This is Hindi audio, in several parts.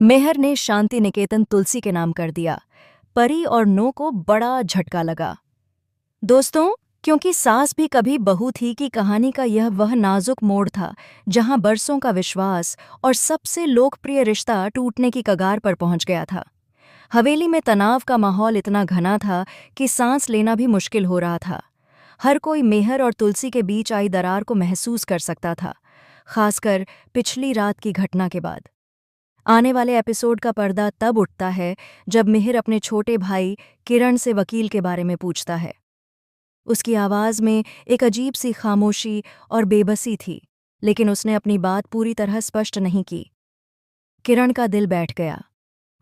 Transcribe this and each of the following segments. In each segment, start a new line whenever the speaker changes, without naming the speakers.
मेहर ने शांति निकेतन तुलसी के नाम कर दिया। परी और नो को बड़ा झटका लगा। दोस्तों, क्योंकि सास भी कभी बहू थी की कहानी का यह वह नाजुक मोड़ था जहां बरसों का विश्वास और सबसे लोकप्रिय रिश्ता टूटने की कगार पर पहुंच गया था। हवेली में तनाव का माहौल इतना घना था कि सांस लेना भी मुश्किल हो रहा था। हर कोई मेहर और तुलसी के बीच आई दरार को महसूस कर सकता था, खासकर पिछली रात की घटना के बाद। आने वाले एपिसोड का पर्दा तब उठता है जब मिहिर अपने छोटे भाई किरण से वकील के बारे में पूछता है। उसकी आवाज़ में एक अजीब सी खामोशी और बेबसी थी, लेकिन उसने अपनी बात पूरी तरह स्पष्ट नहीं की। किरण का दिल बैठ गया।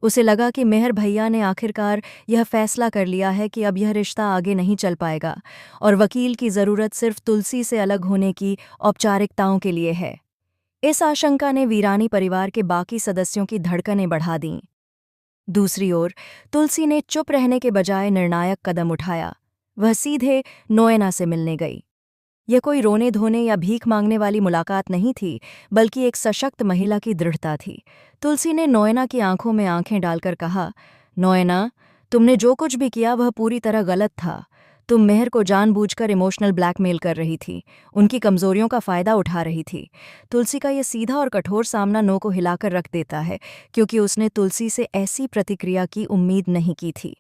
उसे लगा कि मेहर भैया ने आखिरकार यह फैसला कर लिया है कि अब यह रिश्ता आगे नहीं चल पाएगा और वकील की ज़रूरत सिर्फ तुलसी से अलग होने की औपचारिकताओं के लिए है। इस आशंका ने वीरानी परिवार के बाकी सदस्यों की धड़कनें बढ़ा दीं। दूसरी ओर तुलसी ने चुप रहने के बजाय निर्णायक कदम उठाया। वह सीधे नोएना से मिलने गई। यह कोई रोने धोने या भीख मांगने वाली मुलाकात नहीं थी, बल्कि एक सशक्त महिला की दृढ़ता थी। तुलसी ने नोएना की आंखों में आंखें डालकर कहा, नोएना, तुमने जो कुछ भी किया वह पूरी तरह गलत था। तुम मेहर को जानबूझकर इमोशनल ब्लैकमेल कर रही थी, उनकी कमजोरियों का फायदा उठा रही थी। तुलसी का यह सीधा और कठोर सामना नो को हिलाकर रख देता है, क्योंकि उसने तुलसी से ऐसी प्रतिक्रिया की उम्मीद नहीं की थी।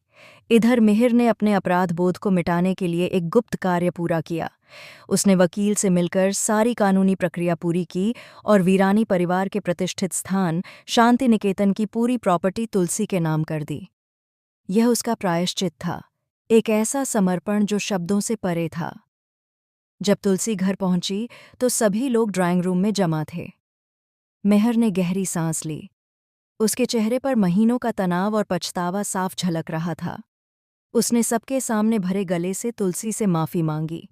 इधर मिहिर ने अपने अपराध बोध को मिटाने के लिए एक गुप्त कार्य पूरा किया। उसने वकील से मिलकर सारी कानूनी प्रक्रिया पूरी की और वीरानी परिवार के प्रतिष्ठित स्थान शांति निकेतन की पूरी प्रॉपर्टी तुलसी के नाम कर दी। यह उसका प्रायश्चित था, एक ऐसा समर्पण जो शब्दों से परे था। जब तुलसी घर पहुंची तो सभी लोग ड्राइंग रूम में जमा थे। मेहर ने गहरी सांस ली। उसके चेहरे पर महीनों का तनाव और पछतावा साफ झलक रहा था। उसने सबके सामने भरे गले से तुलसी से माफ़ी मांगी।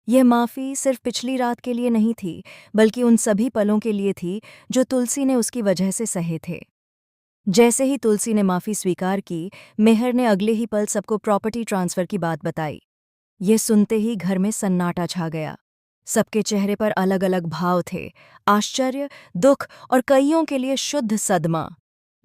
यह माफ़ी सिर्फ पिछली रात के लिए नहीं थी, बल्कि उन सभी पलों के लिए थी जो तुलसी ने उसकी वजह से सहे थे। जैसे ही तुलसी ने माफ़ी स्वीकार की, मेहर ने अगले ही पल सबको प्रॉपर्टी ट्रांसफ़र की बात बताई। ये सुनते ही घर में सन्नाटा छा गया। सबके चेहरे पर अलग अलग भाव थे, आश्चर्य, दुख और कईयों के लिए शुद्ध सदमा।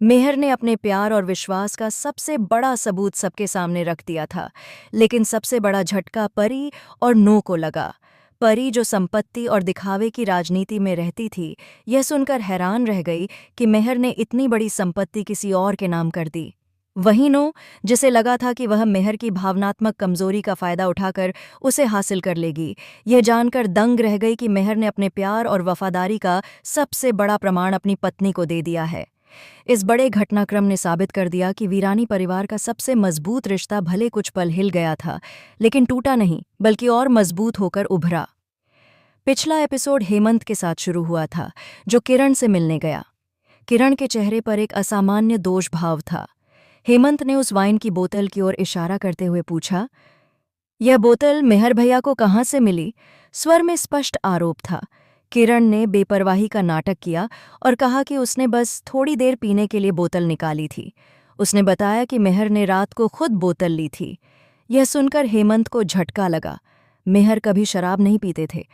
मेहर ने अपने प्यार और विश्वास का सबसे बड़ा सबूत सबके सामने रख दिया था, लेकिन सबसे बड़ा झटका परी और नो को लगा। परी, जो संपत्ति और दिखावे की राजनीति में रहती थी, यह सुनकर हैरान रह गई कि मेहर ने इतनी बड़ी संपत्ति किसी और के नाम कर दी। वहीं नो, जिसे लगा था कि वह मेहर की भावनात्मक कमजोरी का फायदा उठाकर उसे हासिल कर लेगी, यह जानकर दंग रह गई कि मेहर ने अपने प्यार और वफादारी का सबसे बड़ा प्रमाण अपनी पत्नी को दे दिया है। इस बड़े घटनाक्रम ने साबित कर दिया कि वीरानी परिवार का सबसे मजबूत रिश्ता भले कुछ पल हिल गया था, लेकिन टूटा नहीं, बल्कि और मजबूत होकर उभरा। पिछला एपिसोड हेमंत के साथ शुरू हुआ था, जो किरण से मिलने गया। किरण के चेहरे पर एक असामान्य दोष भाव था। हेमंत ने उस वाइन की बोतल की ओर इशारा करते हुए पूछा, यह बोतल मेहर भैया को कहाँ से मिली? स्वर में स्पष्ट आरोप था। किरण ने बेपरवाही का नाटक किया और कहा कि उसने बस थोड़ी देर पीने के लिए बोतल निकाली थी। उसने बताया कि मेहर ने रात को खुद बोतल ली थी। यह सुनकर हेमंत को झटका लगा। मेहर कभी शराब नहीं पीते थे।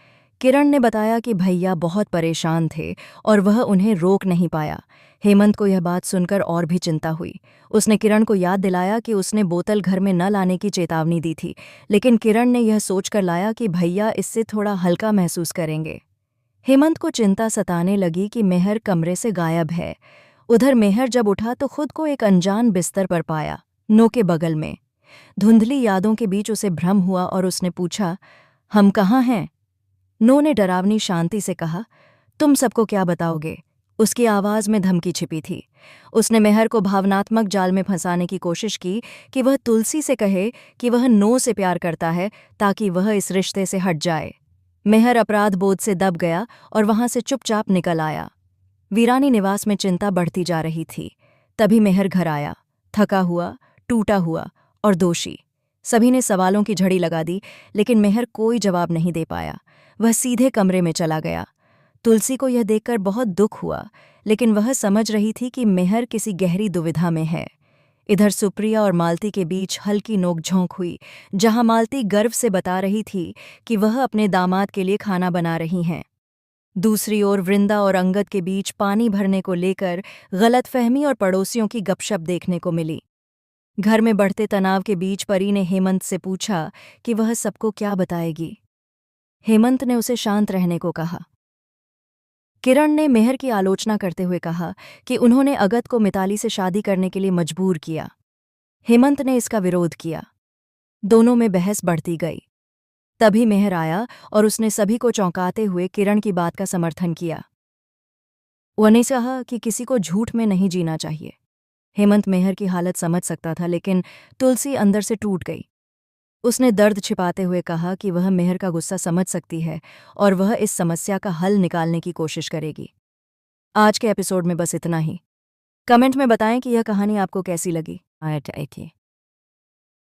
किरण ने बताया कि भैया बहुत परेशान थे और वह उन्हें रोक नहीं पाया। हेमंत को यह बात सुनकर और भी चिंता हुई। उसने किरण को याद दिलाया कि उसने बोतल घर में न लाने की चेतावनी दी थी, लेकिन किरण ने यह सोचकर लाया कि भैया इससे थोड़ा हल्का महसूस करेंगे। हेमंत को चिंता सताने लगी कि मेहर कमरे से गायब है। उधर मेहर जब उठा तो खुद को एक अनजान बिस्तर पर पाया, नो के बगल में। धुंधली यादों के बीच उसे भ्रम हुआ और उसने पूछा, हम कहाँ हैं? नो ने डरावनी शांति से कहा, तुम सबको क्या बताओगे? उसकी आवाज़ में धमकी छिपी थी। उसने मेहर को भावनात्मक जाल में फंसाने की कोशिश की कि वह तुलसी से कहे कि वह नो से प्यार करता है, ताकि वह इस रिश्ते से हट जाए। मेहर अपराध बोध से दब गया और वहां से चुपचाप निकल आया। वीरानी निवास में चिंता बढ़ती जा रही थी। तभी मेहर घर आया, थका हुआ, टूटा हुआ और दोषी। सभी ने सवालों की झड़ी लगा दी, लेकिन मेहर कोई जवाब नहीं दे पाया। वह सीधे कमरे में चला गया। तुलसी को यह देखकर बहुत दुख हुआ, लेकिन वह समझ रही थी कि मेहर किसी गहरी दुविधा में है। इधर सुप्रिया और मालती के बीच हल्की नोकझोंक हुई, जहां मालती गर्व से बता रही थी कि वह अपने दामाद के लिए खाना बना रही हैं। दूसरी ओर वृंदा और अंगद के बीच पानी भरने को लेकर गलतफहमी और पड़ोसियों की गपशप देखने को मिली। घर में बढ़ते तनाव के बीच परी ने हेमंत से पूछा कि वह सबको क्या बताएगी। हेमंत ने उसे शांत रहने को कहा। किरण ने मेहर की आलोचना करते हुए कहा कि उन्होंने अगत को मिताली से शादी करने के लिए मजबूर किया। हेमंत ने इसका विरोध किया। दोनों में बहस बढ़ती गई। तभी मेहर आया और उसने सभी को चौंकाते हुए किरण की बात का समर्थन किया। उसने कहा कि किसी को झूठ में नहीं जीना चाहिए। हेमंत मेहर की हालत समझ सकता था, लेकिन तुलसी अंदर से टूट गई। उसने दर्द छिपाते हुए कहा कि वह मेहर का गुस्सा समझ सकती है और वह इस समस्या का हल निकालने की कोशिश करेगी। आज के एपिसोड में बस इतना ही। कमेंट में बताएं कि यह कहानी आपको कैसी लगी।